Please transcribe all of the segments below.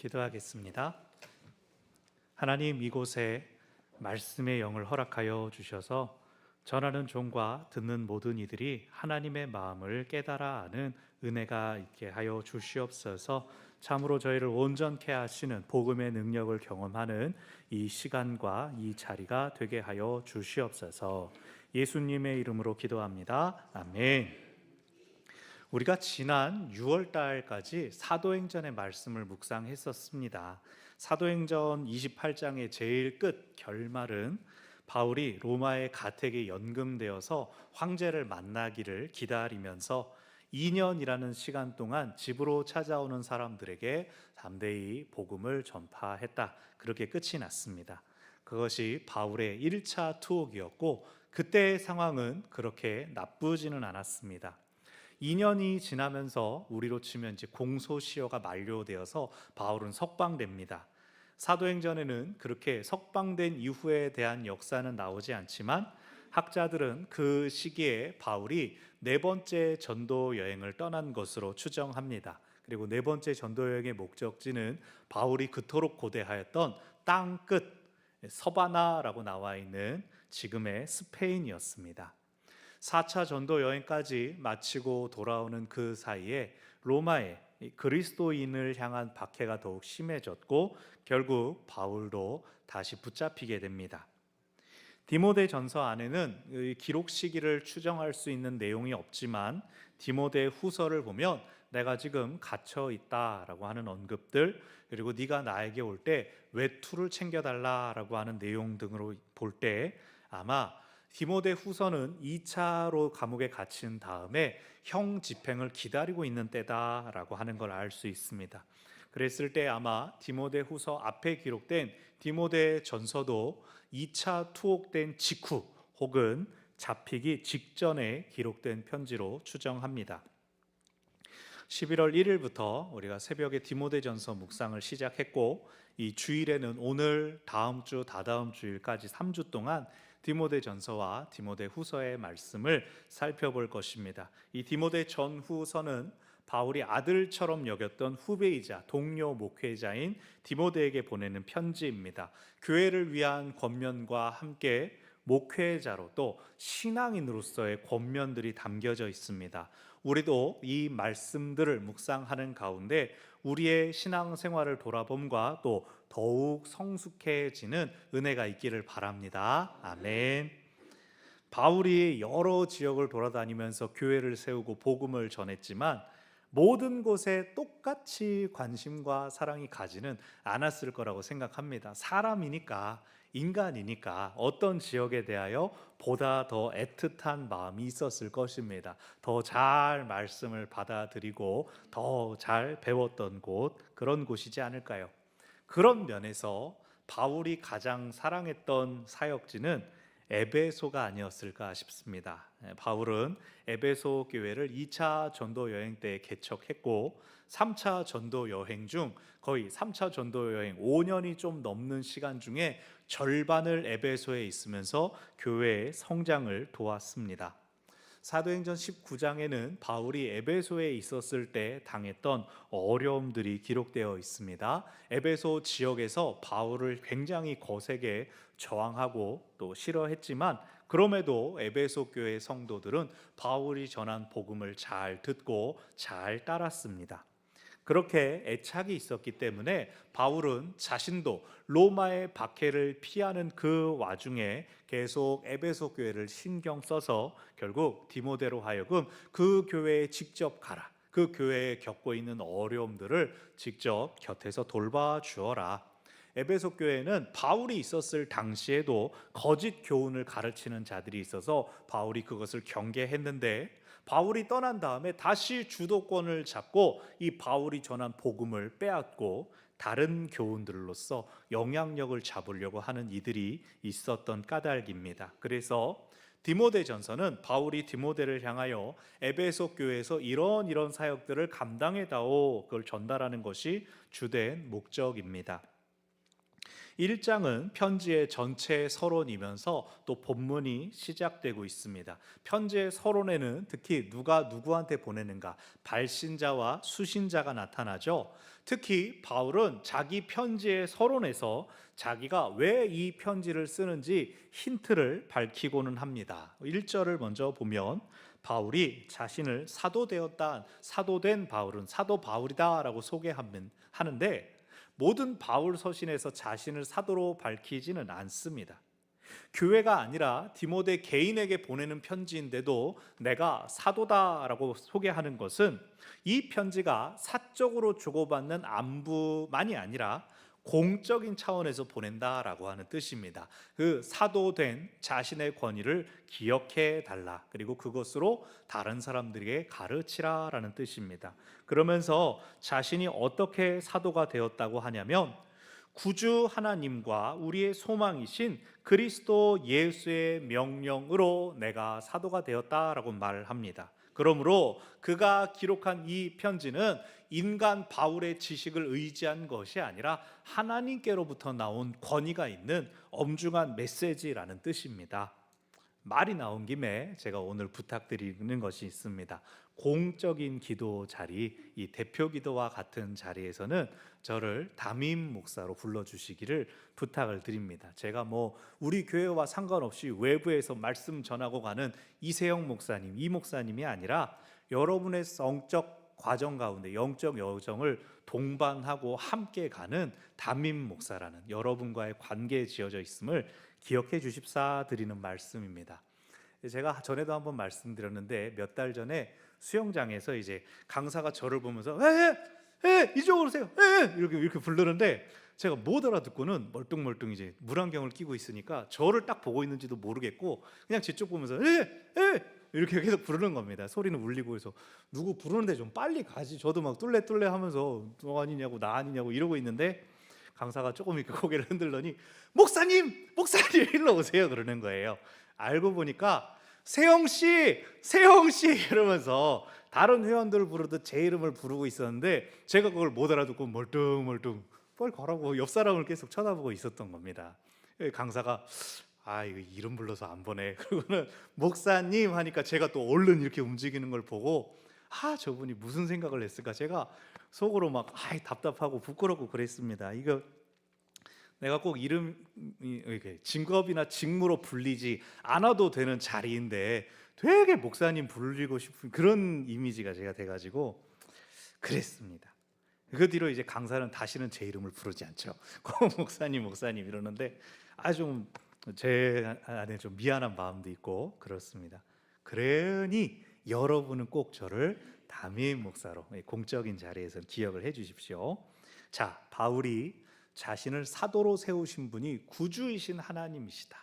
기도하겠습니다. 하나님, 이곳에 말씀의 영을 허락하여 주셔서 전하는 종과 듣는 모든 이들이 하나님의 마음을 깨달아 아는 은혜가 있게 하여 주시옵소서. 참으로 저희를 온전케 하시는 복음의 능력을 경험하는 이 시간과 이 자리가 되게 하여 주시옵소서. 예수님의 이름으로 기도합니다. 아멘. 우리가 지난 6월 달까지 사도행전의 말씀을 묵상했었습니다. 사도행전 28장의 제일 끝 결말은 바울이 로마의 가택에 연금되어서 황제를 만나기를 기다리면서 2년이라는 시간 동안 집으로 찾아오는 사람들에게 담대히 복음을 전파했다. 그렇게 끝이 났습니다. 그것이 바울의 1차 투옥이었고, 그때의 상황은 그렇게 나쁘지는 않았습니다. 2년이 지나면서 우리로 치면 이제 공소시효가 만료되어서 바울은 석방됩니다. 사도행전에는 그렇게 석방된 이후에 대한 역사는 나오지 않지만 학자들은 그 시기에 바울이 네 번째 전도 여행을 떠난 것으로 추정합니다. 그리고 네 번째 전도 여행의 목적지는 바울이 그토록 고대하였던 땅끝 서바나라고 나와 있는 지금의 스페인이었습니다. 4차 전도 여행까지 마치고 돌아오는 그 사이에 로마에 그리스도인을 향한 박해가 더욱 심해졌고, 결국 바울도 다시 붙잡히게 됩니다. 디모데 전서 안에는 기록 시기를 추정할 수 있는 내용이 없지만 디모데 후서를 보면 내가 지금 갇혀 있다라고 하는 언급들, 그리고 네가 나에게 올 때 외투를 챙겨달라라고 하는 내용 등으로 볼 때 아마 디모데 후서는 2차로 감옥에 갇힌 다음에 형 집행을 기다리고 있는 때다라고 하는 걸 알 수 있습니다. 그랬을 때 아마 디모데 후서 앞에 기록된 디모데 전서도 2차 투옥된 직후 혹은 잡히기 직전에 기록된 편지로 추정합니다. 11월 1일부터 우리가 새벽에 디모데 전서 묵상을 시작했고, 이 주일에는 오늘, 다음 주, 다다음 주일까지 3주 동안 디모데 전서와 디모데 후서의 말씀을 살펴볼 것입니다. 이 디모데 전후서는 바울이 아들처럼 여겼던 후배이자 동료 목회자인 디모데에게 보내는 편지입니다. 교회를 위한 권면과 함께 목회자로 또 신앙인으로서의 권면들이 담겨져 있습니다. 우리도 이 말씀들을 묵상하는 가운데 우리의 신앙생활을 돌아봄과 또 더욱 성숙해지는 은혜가 있기를 바랍니다. 아멘. 바울이 여러 지역을 돌아다니면서 교회를 세우고 복음을 전했지만 모든 곳에 똑같이 관심과 사랑이 가지는 않았을 거라고 생각합니다. 사람이니까, 인간이니까 어떤 지역에 대하여 보다 더 애틋한 마음이 있었을 것입니다. 더 잘 말씀을 받아들이고 더 잘 배웠던 곳, 그런 곳이지 않을까요? 그런 면에서 바울이 가장 사랑했던 사역지는 에베소가 아니었을까 싶습니다. 바울은 에베소 교회를 2차 전도 여행 때 개척했고 3차 전도 여행 중 거의 3차 전도 여행 5년이 좀 넘는 시간 중에 절반을 에베소에 있으면서 교회의 성장을 도왔습니다. 사도행전 19장에는 바울이 에베소에 있었을 때 당했던 어려움들이 기록되어 있습니다. 에베소 지역에서 바울을 굉장히 거세게 저항하고 또 싫어했지만 그럼에도 에베소 교회 성도들은 바울이 전한 복음을 잘 듣고 잘 따랐습니다. 그렇게 애착이 있었기 때문에 바울은 자신도 로마의 박해를 피하는 그 와중에 계속 에베소 교회를 신경 써서 결국 디모데로 하여금 그 교회에 직접 가라, 그 교회에 겪고 있는 어려움들을 직접 곁에서 돌봐 주어라. 에베소 교회는 바울이 있었을 당시에도 거짓 교훈을 가르치는 자들이 있어서 바울이 그것을 경계했는데, 바울이 떠난 다음에 다시 주도권을 잡고 이 바울이 전한 복음을 빼앗고 다른 교훈들로서 영향력을 잡으려고 하는 이들이 있었던 까닭입니다. 그래서 디모데 전서는 바울이 디모데를 향하여 에베소 교회에서 이런 사역들을 감당해다오, 그걸 전달하는 것이 주된 목적입니다. 1장은 편지의 전체 서론이면서 또 본문이 시작되고 있습니다. 편지의 서론에는 특히 누가 누구한테 보내는가, 발신자와 수신자가 나타나죠. 특히 바울은 자기 편지의 서론에서 자기가 왜 이 편지를 쓰는지 힌트를 밝히고는 합니다. 1절을 먼저 보면 바울이 자신을 사도된 바울은 사도 바울이다라고 소개하는데, 모든 바울 서신에서 자신을 사도로 밝히지는 않습니다. 교회가 아니라 디모데 개인에게 보내는 편지인데도 내가 사도다라고 소개하는 것은 이 편지가 사적으로 주고받는 안부만이 아니라 공적인 차원에서 보낸다라고 하는 뜻입니다. 그 사도된 자신의 권위를 기억해 달라, 그리고 그것으로 다른 사람들에게 가르치라라는 뜻입니다. 그러면서 자신이 어떻게 사도가 되었다고 하냐면, 구주 하나님과 우리의 소망이신 그리스도 예수의 명령으로 내가 사도가 되었다라고 말합니다. 그러므로 그가 기록한 이 편지는 인간 바울의 지식을 의지한 것이 아니라 하나님께로부터 나온 권위가 있는 엄중한 메시지라는 뜻입니다. 말이 나온 김에 제가 오늘 부탁드리는 것이 있습니다. 공적인 기도 자리, 이 대표 기도와 같은 자리에서는 저를 담임 목사로 불러주시기를 부탁을 드립니다. 제가 우리 교회와 상관없이 외부에서 말씀 전하고 가는 이세영 목사님, 이 목사님이 아니라 여러분의 성적 과정 가운데 영적 여정을 동반하고 함께 가는 담임 목사라는 여러분과의 관계에 지어져 있음을 기억해 주십사 드리는 말씀입니다. 제가 전에도 한번 말씀드렸는데, 몇 달 전에 수영장에서 이제 강사가 저를 보면서 이쪽으로 오세요, 이렇게 부르는데, 제가 못 알아듣고는 멀뚱멀뚱 이제 물안경을 끼고 있으니까 저를 딱 보고 있는지도 모르겠고 그냥 제 쪽 보면서 이렇게 계속 부르는 겁니다. 소리는 울리고 해서 누구 부르는데 좀 빨리 가지. 저도 막 뚫레 하면서 너 아니냐고 나 아니냐고 이러고 있는데, 강사가 조금 이렇게 고개를 흔들더니 목사님 일로 오세요 그러는 거예요. 알고 보니까 세영씨 이러면서 다른 회원들을 부르듯 제 이름을 부르고 있었는데, 제가 그걸 못 알아듣고 멀뚱멀뚱 빨리 가라고 옆 사람을 계속 쳐다보고 있었던 겁니다. 강사가 이거 이름 불러서 안 보네. 그러고는 목사님 하니까 제가 또 얼른 이렇게 움직이는 걸 보고 저분이 무슨 생각을 했을까, 제가 속으로 막 답답하고 부끄럽고 그랬습니다. 이거 내가 꼭 이름이 직업이나 직무로 불리지 않아도 되는 자리인데 되게 목사님 불리고 싶은 그런 이미지가 제가 돼가지고 그랬습니다. 그 뒤로 이제 강사는 다시는 제 이름을 부르지 않죠. 목사님 이러는데 좀 제 안에 좀 미안한 마음도 있고 그렇습니다. 그러니 여러분은 꼭 저를 담임 목사로 공적인 자리에서 기억을 해 주십시오. 자, 바울이 자신을 사도로 세우신 분이 구주이신 하나님이시다,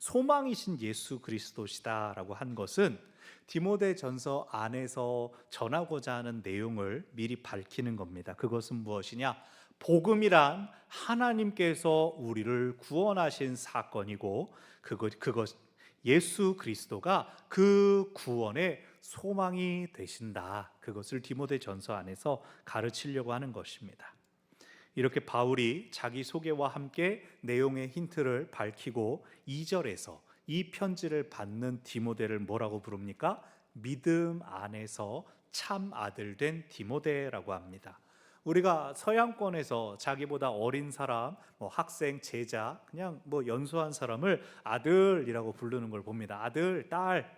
소망이신 예수 그리스도시다라고 한 것은 디모데전서 안에서 전하고자 하는 내용을 미리 밝히는 겁니다. 그것은 무엇이냐? 복음이란 하나님께서 우리를 구원하신 사건이고 그것 예수 그리스도가 그 구원의 소망이 되신다, 그것을 디모데전서 안에서 가르치려고 하는 것입니다. 이렇게 바울이 자기 소개와 함께 내용의 힌트를 밝히고 2절에서 이 편지를 받는 디모데를 뭐라고 부릅니까? 믿음 안에서 참 아들 된 디모데라고 합니다. 우리가 서양권에서 자기보다 어린 사람, 학생, 제자, 그냥 연소한 사람을 아들이라고 부르는 걸 봅니다. 아들, 딸.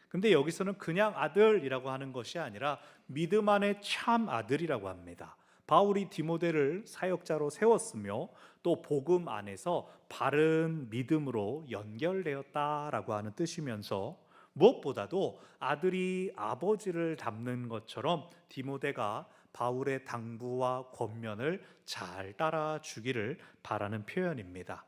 근데 여기서는 그냥 아들이라고 하는 것이 아니라 믿음 안에 참 아들이라고 합니다. 바울이 디모데를 사역자로 세웠으며 또 복음 안에서 바른 믿음으로 연결되었다라고 하는 뜻이면서, 무엇보다도 아들이 아버지를 닮는 것처럼 디모데가 바울의 당부와 권면을 잘 따라주기를 바라는 표현입니다.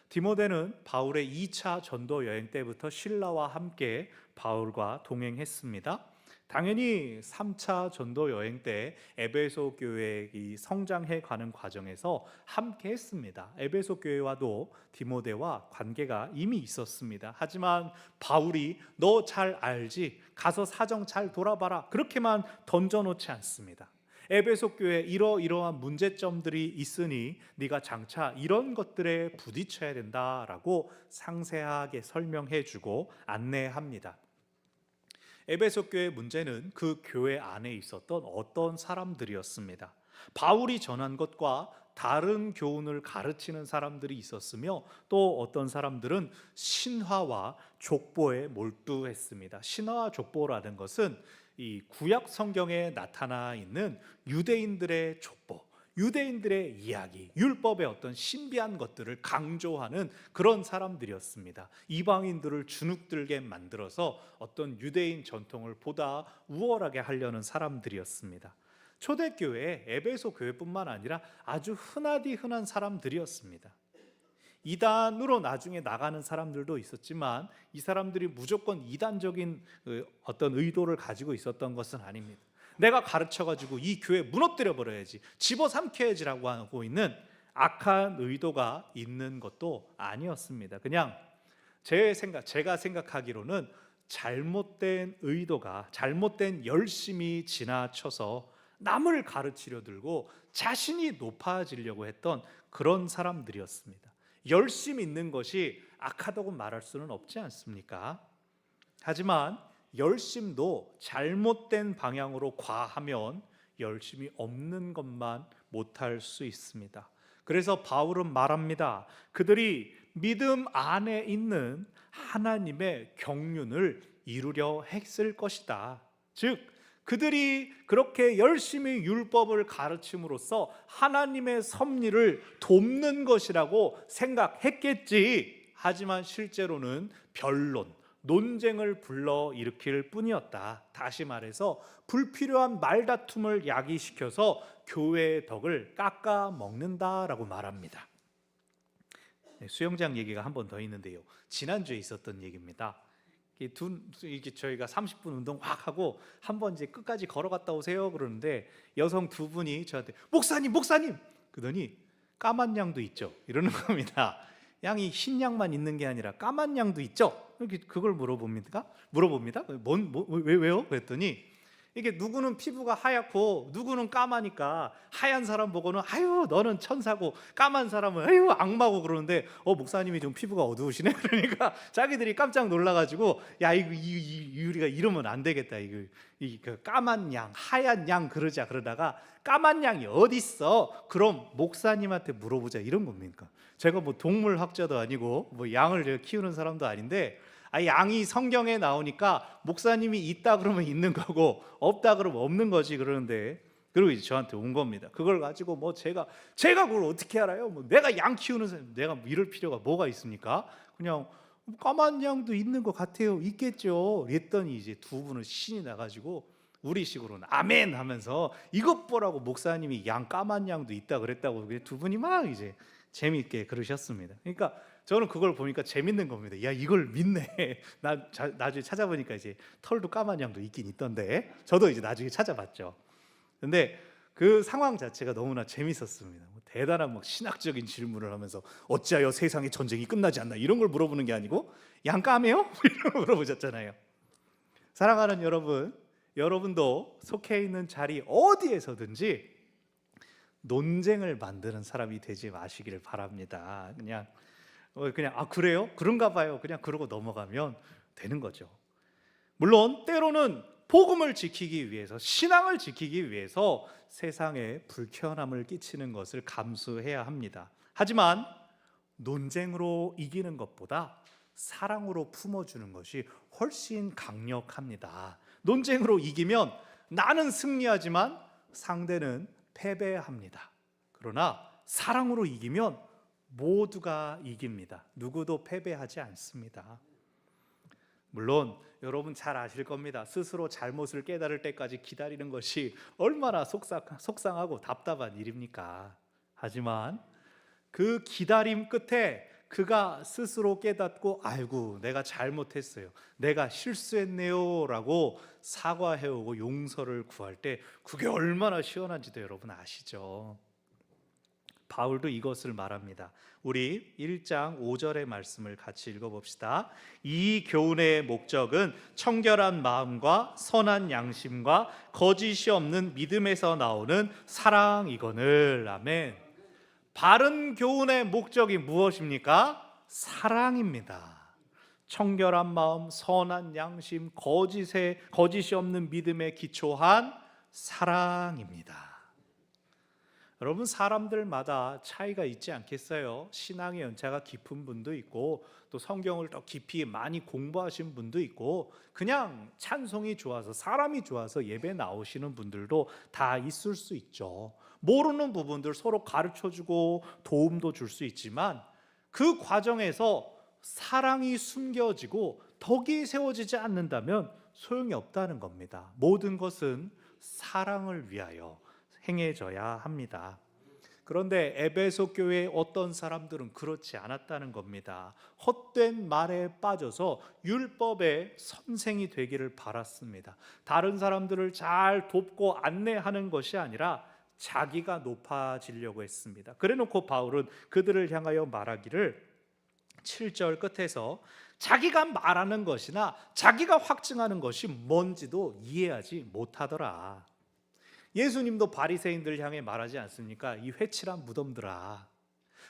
디모데는 바울의 2차 전도 여행 때부터 신라와 함께 바울과 동행했습니다. 당연히 3차 전도 여행 때 에베소 교회의 성장해 가는 과정에서 함께 했습니다. 에베소 교회와도 디모데와 관계가 이미 있었습니다. 하지만 바울이 너 잘 알지? 가서 사정 잘 돌아봐라, 그렇게만 던져놓지 않습니다. 에베소 교회에 이러이러한 문제점들이 있으니 네가 장차 이런 것들에 부딪혀야 된다라고 상세하게 설명해 주고 안내합니다. 에베소 교회의 문제는 그 교회 안에 있었던 어떤 사람들이었습니다. 바울이 전한 것과 다른 교훈을 가르치는 사람들이 있었으며, 또 어떤 사람들은 신화와 족보에 몰두했습니다. 신화와 족보라는 것은 이 구약 성경에 나타나 있는 유대인들의 족보, 유대인들의 이야기, 율법의 어떤 신비한 것들을 강조하는 그런 사람들이었습니다. 이방인들을 주눅들게 만들어서 어떤 유대인 전통을 보다 우월하게 하려는 사람들이었습니다. 초대교회 에베소 교회뿐만 아니라 아주 흔하디 흔한 사람들이었습니다. 이단으로 나중에 나가는 사람들도 있었지만 이 사람들이 무조건 이단적인 어떤 의도를 가지고 있었던 것은 아닙니다. 내가 가르쳐가지고 이 교회 무너뜨려 버려야지, 집어삼켜야지라고 하고 있는 악한 의도가 있는 것도 아니었습니다. 그냥 제가 생각하기로는 잘못된 의도가, 잘못된 열심이 지나쳐서 남을 가르치려 들고 자신이 높아지려고 했던 그런 사람들이었습니다. 열심 있는 것이 악하다고 말할 수는 없지 않습니까? 하지만 열심도 잘못된 방향으로 과하면 열심이 없는 것만 못할 수 있습니다. 그래서 바울은 말합니다. 그들이 믿음 안에 있는 하나님의 경륜을 이루려 했을 것이다. 즉 그들이 그렇게 열심히 율법을 가르침으로써 하나님의 섭리를 돕는 것이라고 생각했겠지. 하지만 실제로는 변론, 논쟁을 불러일으킬 뿐이었다. 다시 말해서 불필요한 말다툼을 야기시켜서 교회의 덕을 깎아 먹는다라고 말합니다. 수영장 얘기가 한 번 더 있는데요, 지난주에 있었던 얘기입니다. 이게 저희가 30분 운동 확 하고 한번 이제 끝까지 걸어갔다 오세요 그러는데, 여성 두 분이 저한테 목사님 그러더니 까만 양도 있죠 이러는 겁니다. 양이 흰 양만 있는 게 아니라 까만 양도 있죠. 그걸 물어봅니다. 왜요? 그랬더니 이게 누구는 피부가 하얗고 누구는 까마니까 하얀 사람 보고는 아유 너는 천사고, 까만 사람은 아유 악마고 그러는데 목사님이 좀 피부가 어두우시네. 그러니까 자기들이 깜짝 놀라가지고 야 이거 우리가 이러면 안 되겠다. 그 까만 양, 하얀 양 그러자. 그러다가 까만 양이 어디 있어? 그럼 목사님한테 물어보자 이런 겁니까? 제가 뭐 동물학자도 아니고 뭐 양을 제가 키우는 사람도 아닌데, 양이 성경에 나오니까 목사님이 있다 그러면 있는 거고 없다 그러면 없는 거지 그러는데, 그리고 이제 저한테 온 겁니다. 그걸 가지고 뭐 제가 그걸 어떻게 알아요? 뭐 내가 양 키우는 사람, 내가 이럴 필요가 뭐가 있습니까? 그냥 까만 양도 있는 것 같아요. 있겠죠. 그랬더니 이제 두 분은 신이 나가지고 우리식으로는 아멘 하면서 이것 보라고 목사님이 양 까만 양도 있다 그랬다고 두 분이 막 이제 재미있게 그러셨습니다. 그러니까 저는 그걸 보니까 재밌는 겁니다. 야 이걸 믿네. 나중에 찾아보니까 이제 털도 까만 양도 있긴 있던데, 저도 이제 나중에 찾아봤죠. 근데 그 상황 자체가 너무나 재밌었습니다. 대단한 막 신학적인 질문을 하면서 어찌하여 세상의 전쟁이 끝나지 않나 이런 걸 물어보는 게 아니고 양 까매요? 이런 걸 물어보셨잖아요. 사랑하는 여러분, 여러분도 속해 있는 자리 어디에서든지 논쟁을 만드는 사람이 되지 마시기를 바랍니다. 그냥 그래요? 그런가 봐요. 그냥 그러고 넘어가면 되는 거죠. 물론 때로는 복음을 지키기 위해서, 신앙을 지키기 위해서 세상에 불쾌함을 끼치는 것을 감수해야 합니다. 하지만 논쟁으로 이기는 것보다 사랑으로 품어주는 것이 훨씬 강력합니다. 논쟁으로 이기면 나는 승리하지만 상대는 패배합니다. 그러나 사랑으로 이기면 모두가 이깁니다. 누구도 패배하지 않습니다. 물론 여러분 잘 아실 겁니다. 스스로 잘못을 깨달을 때까지 기다리는 것이 얼마나 속상하고 답답한 일입니까? 하지만 그 기다림 끝에 그가 스스로 깨닫고 아이고 내가 잘못했어요, 내가 실수했네요 라고 사과해오고 용서를 구할 때 그게 얼마나 시원한지도 여러분 아시죠? 바울도 이것을 말합니다. 우리 1장 5절의 말씀을 같이 읽어봅시다. 이 교훈의 목적은 청결한 마음과 선한 양심과 거짓이 없는 믿음에서 나오는 사랑이거늘. 아멘. 바른 교훈의 목적이 무엇입니까? 사랑입니다. 청결한 마음, 선한 양심, 거짓이 없는 믿음에 기초한 사랑입니다. 여러분, 사람들마다 차이가 있지 않겠어요? 신앙의 연차가 깊은 분도 있고, 또 성경을 더 깊이 많이 공부하신 분도 있고, 그냥 찬송이 좋아서, 사람이 좋아서 예배 나오시는 분들도 다 있을 수 있죠. 모르는 부분들 서로 가르쳐주고 도움도 줄 수 있지만, 그 과정에서 사랑이 숨겨지고 덕이 세워지지 않는다면 소용이 없다는 겁니다. 모든 것은 사랑을 위하여 행해져야 합니다. 그런데 에베소 교회의 어떤 사람들은 그렇지 않았다는 겁니다. 헛된 말에 빠져서 율법의 선생이 되기를 바랐습니다. 다른 사람들을 잘 돕고 안내하는 것이 아니라 자기가 높아지려고 했습니다. 그래놓고 바울은 그들을 향하여 말하기를 7절 끝에서 자기가 말하는 것이나 자기가 확증하는 것이 뭔지도 이해하지 못하더라. 예수님도 바리새인들 향해 말하지 않습니까? 이 회칠한 무덤들아,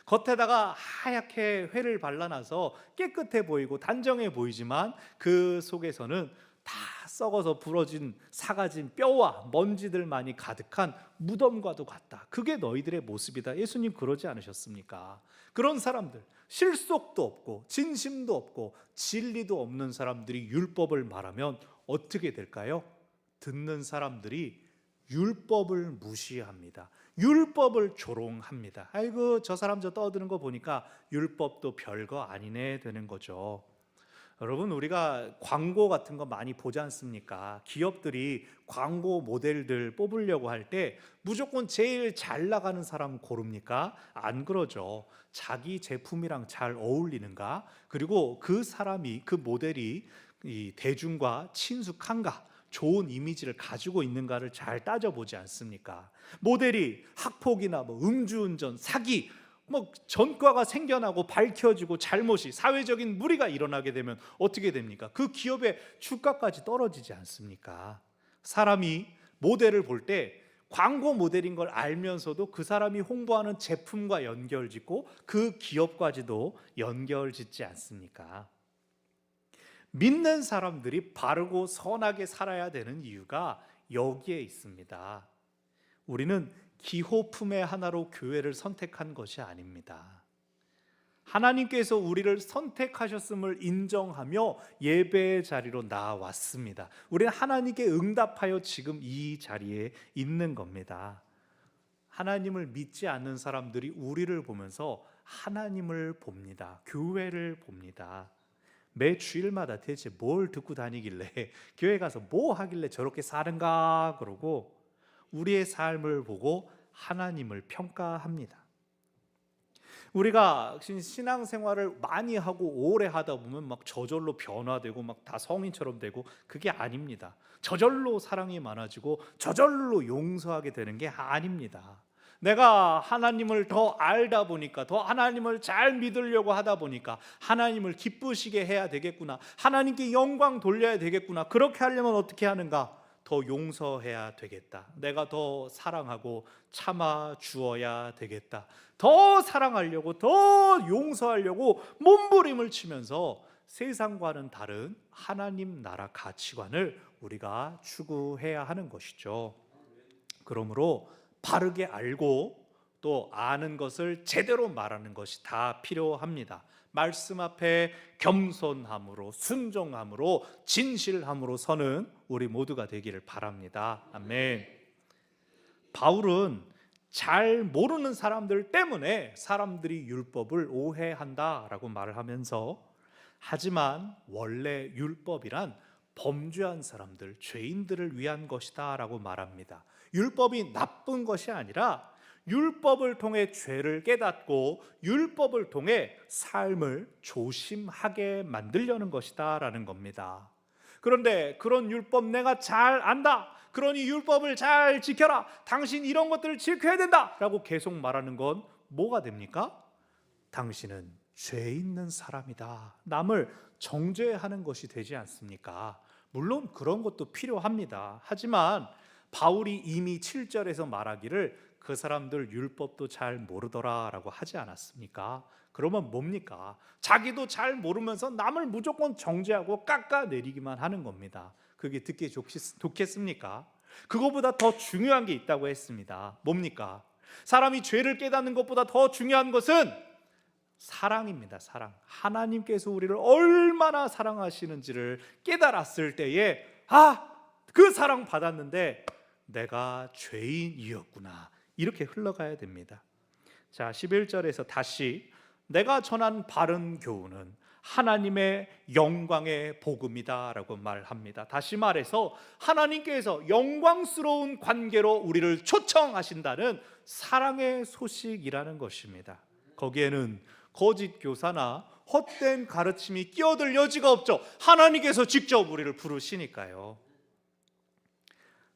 겉에다가 하얗게 회를 발라놔서 깨끗해 보이고 단정해 보이지만 그 속에서는 다 썩어서 부러진 사가진 뼈와 먼지들만이 가득한 무덤과도 같다. 그게 너희들의 모습이다. 예수님 그러지 않으셨습니까? 그런 사람들, 실속도 없고 진심도 없고 진리도 없는 사람들이 율법을 말하면 어떻게 될까요? 듣는 사람들이 율법을 무시합니다. 율법을 조롱합니다. 아이고, 저 사람 저 떠드는 거 보니까 율법도 별거 아니네 되는 거죠. 여러분, 우리가 광고 같은 거 많이 보지 않습니까? 기업들이 광고 모델들 뽑으려고 할 때 무조건 제일 잘 나가는 사람 고릅니까? 안 그러죠. 자기 제품이랑 잘 어울리는가? 그리고 그 사람이, 그 모델이 이 대중과 친숙한가? 좋은 이미지를 가지고 있는가를 잘 따져보지 않습니까? 모델이 학폭이나 음주운전, 사기, 전과가 생겨나고 밝혀지고 잘못이, 사회적인 무리가 일어나게 되면 어떻게 됩니까? 그 기업의 주가까지 떨어지지 않습니까? 사람이 모델을 볼 때 광고 모델인 걸 알면서도 그 사람이 홍보하는 제품과 연결짓고 그 기업까지도 연결짓지 않습니까? 믿는 사람들이 바르고 선하게 살아야 되는 이유가 여기에 있습니다. 우리는 기호품의 하나로 교회를 선택한 것이 아닙니다. 하나님께서 우리를 선택하셨음을 인정하며 예배의 자리로 나왔습니다. 우리는 하나님께 응답하여 지금 이 자리에 있는 겁니다. 하나님을 믿지 않는 사람들이 우리를 보면서 하나님을 봅니다. 교회를 봅니다. 매 주일마다 대체 뭘 듣고 다니길래, 교회 가서 뭐 하길래 저렇게 사는가 그러고 우리의 삶을 보고 하나님을 평가합니다. 우리가 신앙생활을 많이 하고 오래 하다 보면 막 저절로 변화되고 막 다 성인처럼 되고, 그게 아닙니다. 저절로 사랑이 많아지고 저절로 용서하게 되는 게 아닙니다. 내가 하나님을 더 알다 보니까, 더 하나님을 잘 믿으려고 하다 보니까 하나님을 기쁘시게 해야 되겠구나, 하나님께 영광 돌려야 되겠구나. 그렇게 하려면 어떻게 하는가? 더 용서해야 되겠다. 내가 더 사랑하고 참아 주어야 되겠다. 더 사랑하려고, 더 용서하려고 몸부림을 치면서 세상과는 다른 하나님 나라 가치관을 우리가 추구해야 하는 것이죠. 그러므로 바르게 알고 또 아는 것을 제대로 말하는 것이 다 필요합니다. 말씀 앞에 겸손함으로, 순종함으로, 진실함으로 서는 우리 모두가 되기를 바랍니다. 아멘. 바울은 잘 모르는 사람들 때문에 사람들이 율법을 오해한다라고 말을 하면서, 하지만 원래 율법이란 범죄한 사람들, 죄인들을 위한 것이다 라고 말합니다. 율법이 나쁜 것이 아니라 율법을 통해 죄를 깨닫고 율법을 통해 삶을 조심하게 만들려는 것이다 라는 겁니다. 그런데 그런 율법 내가 잘 안다, 그러니 율법을 잘 지켜라. 당신 이런 것들을 지켜야 된다 라고 계속 말하는 건 뭐가 됩니까? 당신은 죄 있는 사람이다. 남을 정죄하는 것이 되지 않습니까? 물론 그런 것도 필요합니다. 하지만 바울이 이미 7절에서 말하기를 그 사람들 율법도 잘 모르더라 라고 하지 않았습니까? 그러면 뭡니까? 자기도 잘 모르면서 남을 무조건 정죄하고 깎아내리기만 하는 겁니다. 그게 듣기 좋겠습니까? 그거보다 더 중요한 게 있다고 했습니다. 뭡니까? 사람이 죄를 깨닫는 것보다 더 중요한 것은 사랑입니다. 사랑. 하나님께서 우리를 얼마나 사랑하시는지를 깨달았을 때에 그 사랑 받았는데 내가 죄인이었구나. 이렇게 흘러가야 됩니다. 자, 11절에서 다시 내가 전한 바른 교훈은 하나님의 영광의 복음이다 라고 말합니다. 다시 말해서 하나님께서 영광스러운 관계로 우리를 초청하신다는 사랑의 소식이라는 것입니다. 거기에는 거짓 교사나 헛된 가르침이 끼어들 여지가 없죠. 하나님께서 직접 우리를 부르시니까요.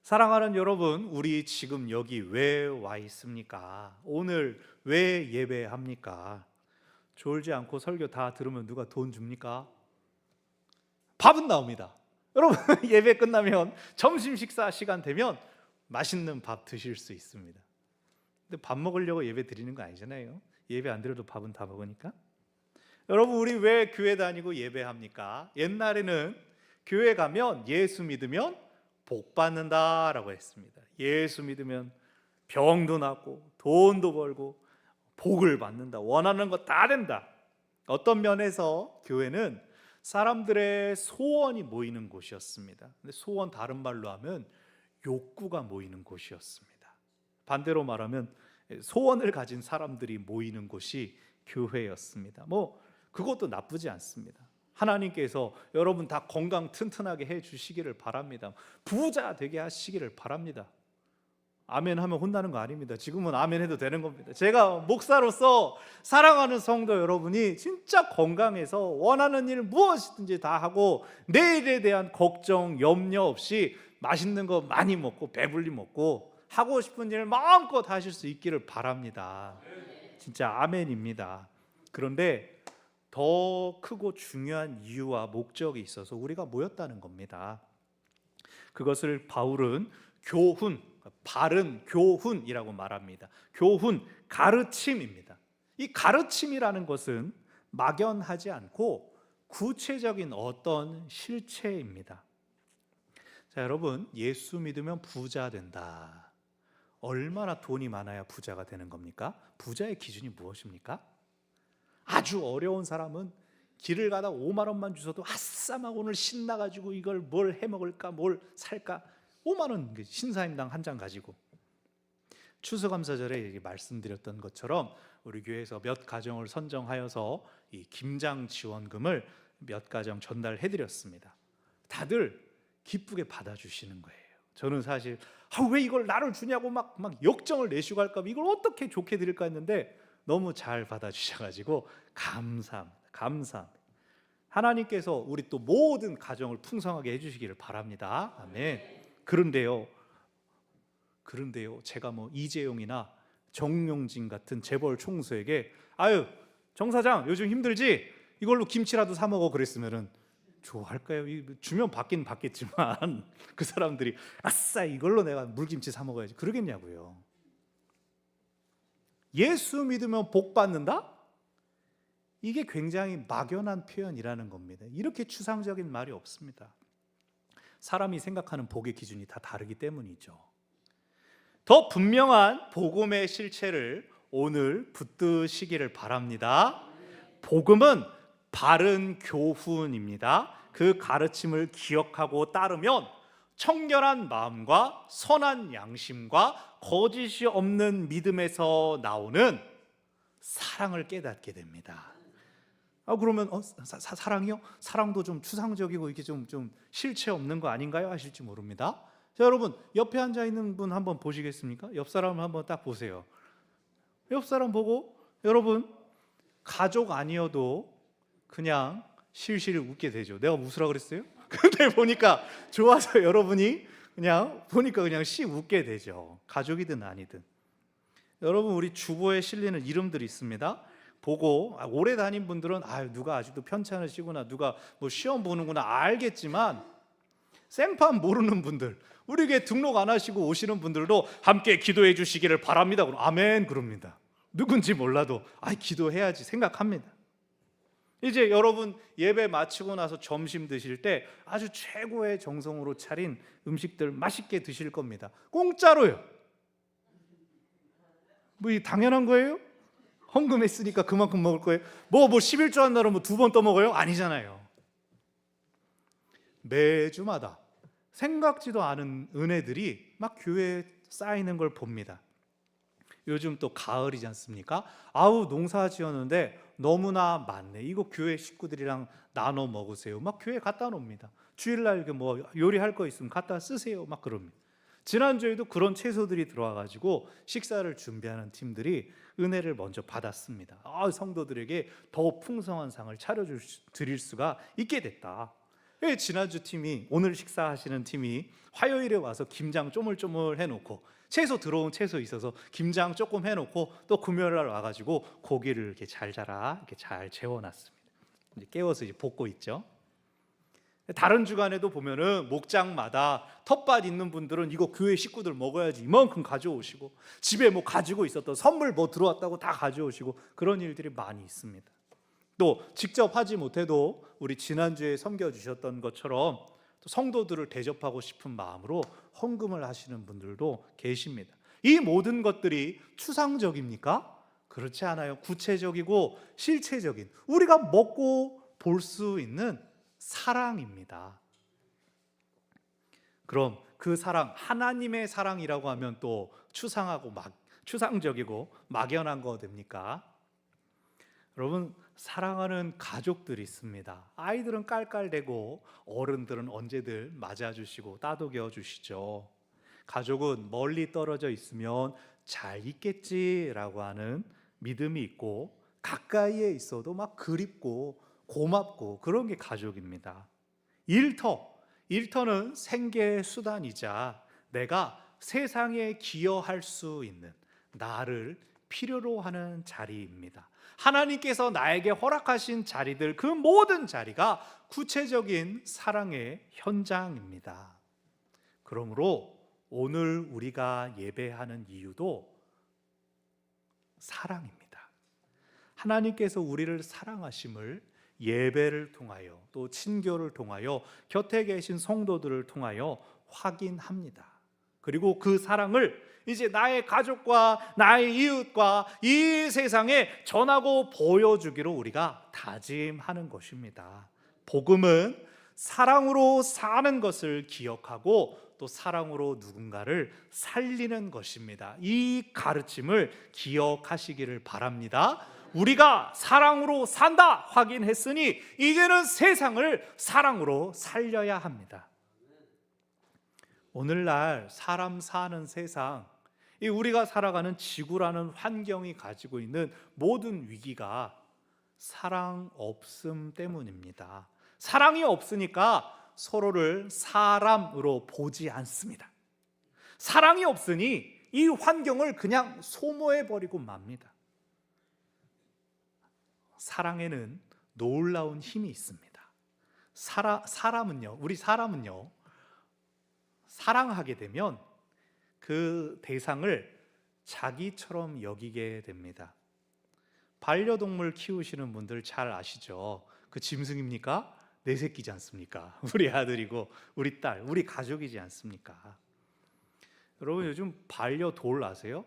사랑하는 여러분, 우리 지금 여기 왜 와 있습니까? 오늘 왜 예배합니까? 졸지 않고 설교 다 들으면 누가 돈 줍니까? 밥은 나옵니다. 여러분 예배 끝나면 점심 식사 시간 되면 맛있는 밥 드실 수 있습니다. 근데 밥 먹으려고 예배 드리는 거 아니잖아요. 예배 안 드려도 밥은 다 먹으니까. 여러분 우리 왜 교회 다니고 예배합니까? 옛날에는 교회 가면 예수 믿으면 복 받는다라고 했습니다. 예수 믿으면 병도 낫고 돈도 벌고 복을 받는다. 원하는 거 다 된다. 어떤 면에서 교회는 사람들의 소원이 모이는 곳이었습니다. 근데 소원 다른 말로 하면 욕구가 모이는 곳이었습니다. 반대로 말하면 소원을 가진 사람들이 모이는 곳이 교회였습니다. 그것도 나쁘지 않습니다. 하나님께서 여러분 다 건강 튼튼하게 해 주시기를 바랍니다. 부자 되게 하시기를 바랍니다. 아멘 하면 혼나는 거 아닙니다. 지금은 아멘 해도 되는 겁니다. 제가 목사로서 사랑하는 성도 여러분이 진짜 건강해서 원하는 일 무엇이든지 다 하고 내일에 대한 걱정, 염려 없이 맛있는 거 많이 먹고 배불리 먹고 하고 싶은 일 마음껏 하실 수 있기를 바랍니다. 진짜 아멘입니다. 그런데 더 크고 중요한 이유와 목적이 있어서 우리가 모였다는 겁니다. 그것을 바울은 교훈, 바른 교훈이라고 말합니다. 교훈, 가르침입니다. 이 가르침이라는 것은 막연하지 않고 구체적인 어떤 실체입니다. 자, 여러분 예수 믿으면 부자 된다. 얼마나 돈이 많아야 부자가 되는 겁니까? 부자의 기준이 무엇입니까? 아주 어려운 사람은 길을 가다 5만 원만 주셔도 아싸 막 오늘 신나가지고 이걸 뭘 해먹을까 뭘 살까 5만 원 신사임당 한 장 가지고. 추수감사절에 말씀드렸던 것처럼 우리 교회에서 몇 가정을 선정하여서 이 김장 지원금을 몇 가정 전달해드렸습니다. 다들 기쁘게 받아주시는 거예요. 저는 사실 왜 이걸 나를 주냐고 막 역정을 내시고 할까 봐 이걸 어떻게 좋게 드릴까 했는데 너무 잘 받아주셔가지고 감사합니다. 하나님께서 우리 또 모든 가정을 풍성하게 해주시기를 바랍니다. 아멘. 그런데요 제가 이재용이나 정용진 같은 재벌 총수에게 정 사장 요즘 힘들지? 이걸로 김치라도 사 먹어 그랬으면은 좋아할까요? 주면 받긴 받겠지만 그 사람들이 아싸 이걸로 내가 물김치 사 먹어야지 그러겠냐고요. 예수 믿으면 복 받는다? 이게 굉장히 막연한 표현이라는 겁니다. 이렇게 추상적인 말이 없습니다. 사람이 생각하는 복의 기준이 다 다르기 때문이죠. 더 분명한 복음의 실체를 오늘 붙드시기를 바랍니다. 복음은 바른 교훈입니다. 그 가르침을 기억하고 따르면 청결한 마음과 선한 양심과 거짓이 없는 믿음에서 나오는 사랑을 깨닫게 됩니다. 그러면 사랑이요? 사랑도 좀 추상적이고 이게 좀 실체 없는 거 아닌가요? 하실지 모릅니다. 자, 여러분 옆에 앉아 있는 분 한번 보시겠습니까? 옆 사람을 한번 딱 보세요. 옆 사람 보고 여러분 가족 아니어도 그냥 실실 웃게 되죠. 내가 웃으라 그랬어요? 근데 보니까 좋아서 여러분이 그냥 보니까 그냥 씩 웃게 되죠. 가족이든 아니든. 여러분, 우리 주보에 실리는 이름들이 있습니다. 보고 오래 다닌 분들은 누가 아직도 편찮으시구나, 누가 뭐 시험 보는구나 알겠지만, 생판 모르는 분들, 우리 교회 등록 안 하시고 오시는 분들도 함께 기도해 주시기를 바랍니다. 그럼 아멘 그럽니다. 누군지 몰라도 기도해야지 생각합니다. 이제 여러분 예배 마치고 나서 점심 드실 때 아주 최고의 정성으로 차린 음식들 맛있게 드실 겁니다. 공짜로요. 뭐 이 당연한 거예요? 헌금했으니까 그만큼 먹을 거예요? 뭐 11조 한 날은 뭐 2번 떠먹어요? 아니잖아요. 매주마다 생각지도 않은 은혜들이 막 교회에 쌓이는 걸 봅니다. 요즘 또 가을이지 않습니까? 농사 지었는데 너무나 많네, 이거 교회 식구들이랑 나눠 먹으세요. 막 교회 갖다 놓습니다. 주일날 뭐 요리할 거 있으면 갖다 쓰세요. 막 그럽니다. 지난주에도 그런 채소들이 들어와가지고 식사를 준비하는 팀들이 은혜를 먼저 받았습니다. 성도들에게 더 풍성한 상을 차려드릴 수가 있게 됐다. 지난주 팀이, 오늘 식사하시는 팀이 화요일에 와서 김장 쪼물쪼물 해놓고, 채소 들어온 채소 있어서 김장 조금 해놓고, 또 금요일 날 와가지고 고기를 이렇게 잘 자라 이렇게 잘 재워놨습니다. 이제 깨워서 이제 볶고 있죠. 다른 주간에도 보면은 목장마다 텃밭 있는 분들은 이거 교회 식구들 먹어야지 이만큼 가져오시고, 집에 뭐 가지고 있었던 선물 뭐 들어왔다고 다 가져오시고, 그런 일들이 많이 있습니다. 또 직접 하지 못해도 우리 지난주에 섬겨주셨던 것처럼 또 성도들을 대접하고 싶은 마음으로 헌금을 하시는 분들도 계십니다. 이 모든 것들이 추상적입니까? 그렇지 않아요. 구체적이고 실체적인, 우리가 먹고 볼 수 있는 사랑입니다. 그럼 그 사랑, 하나님의 사랑이라고 하면 또 추상적이고 막연한 거 됩니까? 여러분, 사랑하는 가족들이 있습니다. 아이들은 깔깔대고 어른들은 언제들 맞아주시고 따독여 주시죠. 가족은 멀리 떨어져 있으면 잘 있겠지라고 하는 믿음이 있고, 가까이에 있어도 막 그립고 고맙고, 그런 게 가족입니다. 일터는 생계의 수단이자 내가 세상에 기여할 수 있는, 나를 필요로 하는 자리입니다. 하나님께서 나에게 허락하신 자리들, 그 모든 자리가 구체적인 사랑의 현장입니다. 그러므로 오늘 우리가 예배하는 이유도 사랑입니다. 하나님께서 우리를 사랑하심을 예배를 통하여, 또 친교를 통하여, 곁에 계신 성도들을 통하여 확인합니다. 그리고 그 사랑을 이제 나의 가족과 나의 이웃과 이 세상에 전하고 보여주기로 우리가 다짐하는 것입니다. 복음은 사랑으로 사는 것을 기억하고 또 사랑으로 누군가를 살리는 것입니다. 이 가르침을 기억하시기를 바랍니다. 우리가 사랑으로 산다 확인했으니 이제는 세상을 사랑으로 살려야 합니다. 오늘날 사람 사는 세상, 이 우리가 살아가는 지구라는 환경이 가지고 있는 모든 위기가 사랑 없음 때문입니다. 사랑이 없으니까 서로를 사람으로 보지 않습니다. 사랑이 없으니 이 환경을 그냥 소모해버리고 맙니다. 사랑에는 놀라운 힘이 있습니다. 우리 사람은요, 사랑하게 되면 그 대상을 자기처럼 여기게 됩니다. 반려동물 키우시는 분들 잘 아시죠? 그 짐승입니까? 내 새끼지 않습니까? 우리 아들이고 우리 딸, 우리 가족이지 않습니까? 여러분, 요즘 반려돌 아세요?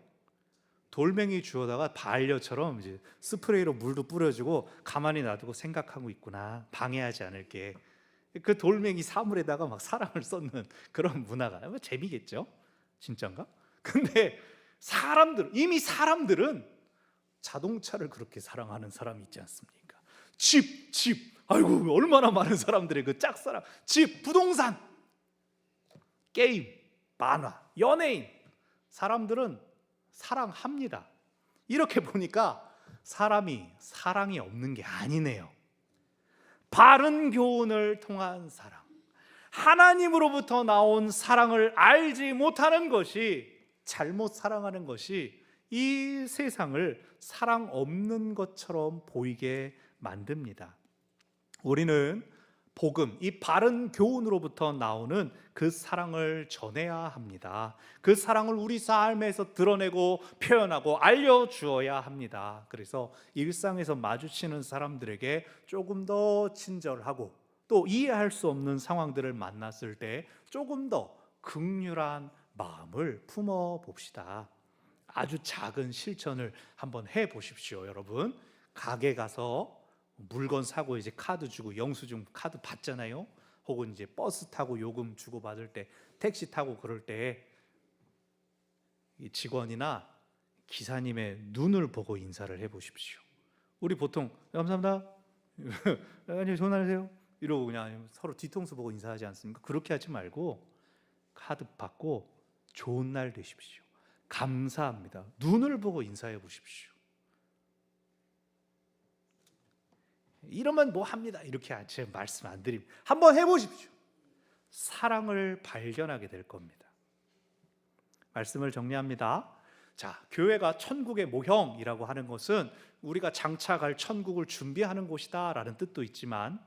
돌멩이 주워다가 반려처럼 이제 스프레이로 물도 뿌려주고 가만히 놔두고 생각하고 있구나, 방해하지 않을게. 그 돌멩이 사물에다가 막 사랑을 쏟는 그런 문화가 재미겠죠? 진짠가? 근데 이미 사람들은 자동차를 그렇게 사랑하는 사람이 있지 않습니까? 집, 아이고 얼마나 많은 사람들의 그 짝사랑, 집, 부동산, 게임, 만화, 연예인, 사람들은 사랑합니다. 이렇게 보니까 사람이 사랑이 없는 게 아니네요. 바른 교훈을 통한 사랑, 하나님으로부터 나온 사랑을 알지 못하는 것이, 잘못 사랑하는 것이 이 세상을 사랑 없는 것처럼 보이게 만듭니다. 우리는 복음, 이 바른 교훈으로부터 나오는 그 사랑을 전해야 합니다. 그 사랑을 우리 삶에서 드러내고 표현하고 알려주어야 합니다. 그래서 일상에서 마주치는 사람들에게 조금 더 친절하고, 또 이해할 수 없는 상황들을 만났을 때 조금 더 긍휼한 마음을 품어 봅시다. 아주 작은 실천을 한번 해 보십시오. 여러분, 가게 가서 물건 사고 이제 카드 주고 영수증 카드 받잖아요. 혹은 이제 버스 타고 요금 주고 받을 때, 택시 타고 그럴 때 이 직원이나 기사님의 눈을 보고 인사를 해 보십시오. 우리 보통 감사합니다, 아니 전화하세요 이러고 그냥 서로 뒤통수 보고 인사하지 않습니까? 그렇게 하지 말고 카드 받고 좋은 날 되십시오, 감사합니다, 눈을 보고 인사해 보십시오. 이러면 뭐 합니다, 이렇게 제가 말씀 안 드립니다. 한번 해보십시오. 사랑을 발견하게 될 겁니다. 말씀을 정리합니다. 자, 교회가 천국의 모형이라고 하는 것은 우리가 장차갈 천국을 준비하는 곳이다 라는 뜻도 있지만,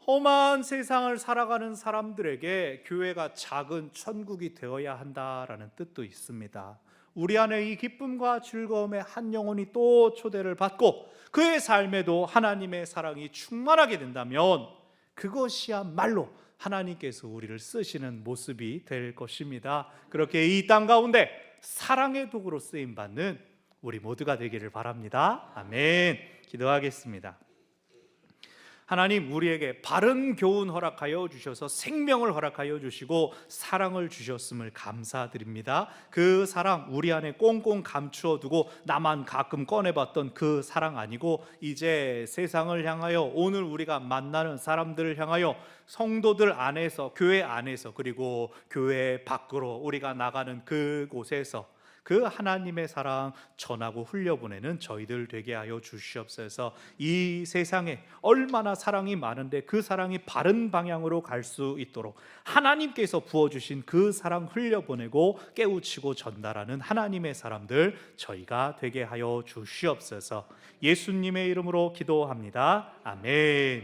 험한 세상을 살아가는 사람들에게 교회가 작은 천국이 되어야 한다라는 뜻도 있습니다. 우리 안에 이 기쁨과 즐거움의 한 영혼이 또 초대를 받고 그의 삶에도 하나님의 사랑이 충만하게 된다면, 그것이야말로 하나님께서 우리를 쓰시는 모습이 될 것입니다. 그렇게 이 땅 가운데 사랑의 도구로 쓰임받는 우리 모두가 되기를 바랍니다. 아멘. 기도하겠습니다. 하나님, 우리에게 바른 교훈 허락하여 주셔서 생명을 허락하여 주시고 사랑을 주셨음을 감사드립니다. 그 사랑 우리 안에 꽁꽁 감추어 두고 나만 가끔 꺼내봤던 그 사랑 아니고, 이제 세상을 향하여, 오늘 우리가 만나는 사람들을 향하여, 성도들 안에서, 교회 안에서, 그리고 교회 밖으로 우리가 나가는 그곳에서 그 하나님의 사랑 전하고 흘려보내는 저희들 되게 하여 주시옵소서. 이 세상에 얼마나 사랑이 많은데 그 사랑이 바른 방향으로 갈 수 있도록 하나님께서 부어주신 그 사랑 흘려보내고 깨우치고 전달하는 하나님의 사람들 저희가 되게 하여 주시옵소서. 예수님의 이름으로 기도합니다. 아멘.